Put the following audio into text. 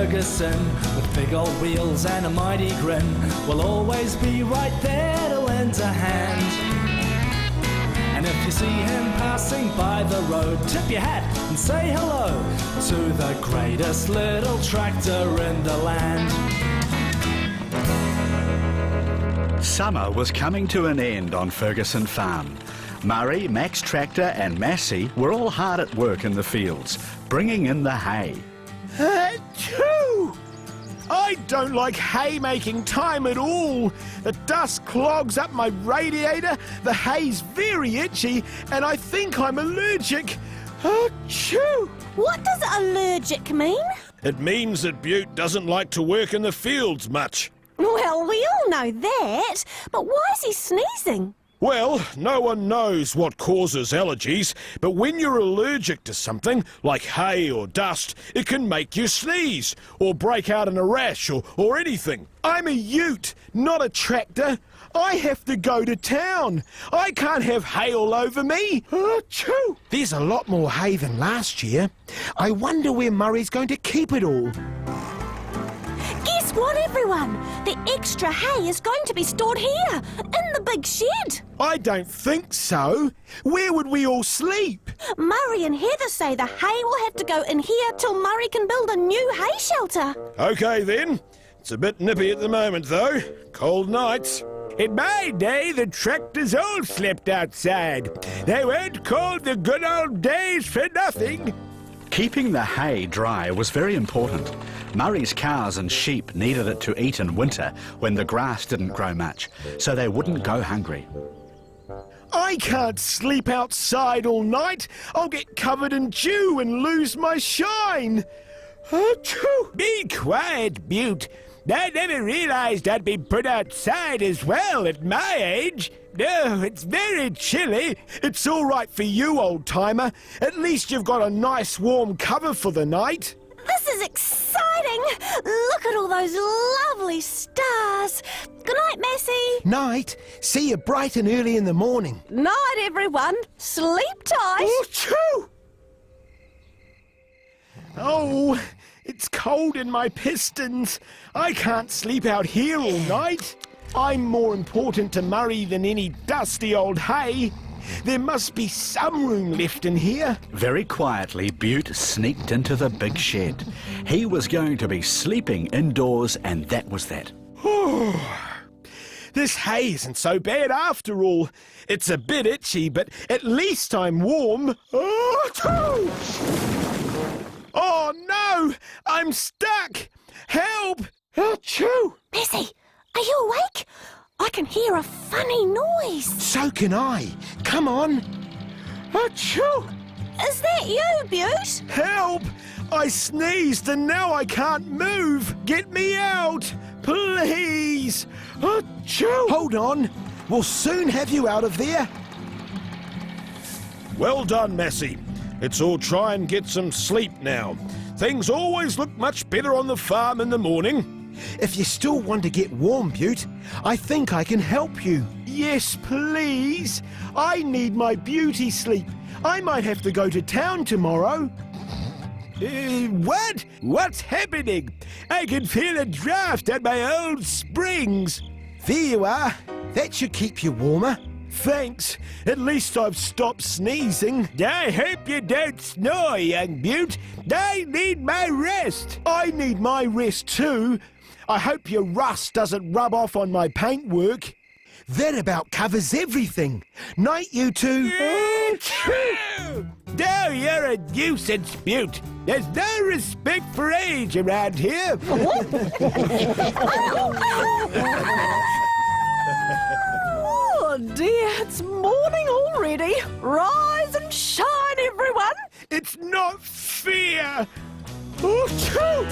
Ferguson, with big old wheels and a mighty grin, will always be right there to lend a hand. And if you see him passing by the road, tip your hat and say hello to the greatest little tractor in the land. Summer was coming to an end on Ferguson Farm. Murray, Mac's tractor and Massey were all hard at work in the fields, bringing in the hay. Achoo! I don't like haymaking time at all. The dust clogs up my radiator, the hay's very itchy, and I think I'm allergic. Achoo! What does allergic mean? It means that Butte doesn't like to work in the fields much. Well, we all know that, but why is he sneezing? Well, no one knows what causes allergies, but when you're allergic to something, like hay or dust, it can make you sneeze, or break out in a rash, or anything. I'm a ute, not a tractor. I have to go to town. I can't have hay all over me. Achoo! There's a lot more hay than last year. I wonder where Murray's going to keep it all. Guess what, everyone? The extra hay is going to be stored here, in the big shed. I don't think so. Where would we all sleep? Murray and Heather say the hay will have to go in here till Murray can build a new hay shelter. OK then. It's a bit nippy at the moment though. Cold nights. In my day, the tractors all slept outside. They weren't called the good old days for nothing. Keeping the hay dry was very important. Murray's cows and sheep needed it to eat in winter when the grass didn't grow much, so they wouldn't go hungry. I can't sleep outside all night. I'll get covered in dew and lose my shine. Achoo! Be quiet, Butte. I never realized I'd be put outside as well at my age. No, it's very chilly. It's all right for you, old-timer. At least you've got a nice warm cover for the night. This is exciting! Look at all those lovely stars. Good night, Massey. Night. See you bright and early in the morning. Night, everyone. Sleep tight. Achoo! Oh, it's cold in my pistons. I can't sleep out here all night. I'm more important to Murray than any dusty old hay. There must be some room left in here. Very quietly, Butte sneaked into the big shed. He was going to be sleeping indoors, and that was that. This hay isn't so bad after all. It's a bit itchy, but at least I'm warm. Oh no! I'm stuck! Help! Achoo! Massey, are you awake? I can hear a funny noise. So can I. Come on. Achoo! Is that you, Butte? Help! I sneezed and now I can't move. Get me out, please. Achoo! Hold on. We'll soon have you out of there. Well done, Massey. Let's all try and get some sleep now. Things always look much better on the farm in the morning. If you still want to get warm, Butte, I think I can help you. Yes, please. I need my beauty sleep. I might have to go to town tomorrow. What? What's happening? I can feel a draft at my old springs. There you are. That should keep you warmer. Thanks. At least I've stopped sneezing. I hope you don't snore, young Butte. I need my rest. I need my rest too. I hope your rust doesn't rub off on my paintwork. That about covers everything. Night, you two. No, you're a nuisance, Butte. There's no respect for age around here. Oh dear, it's morning already. Rise and shine, everyone. It's not fair. Achoo!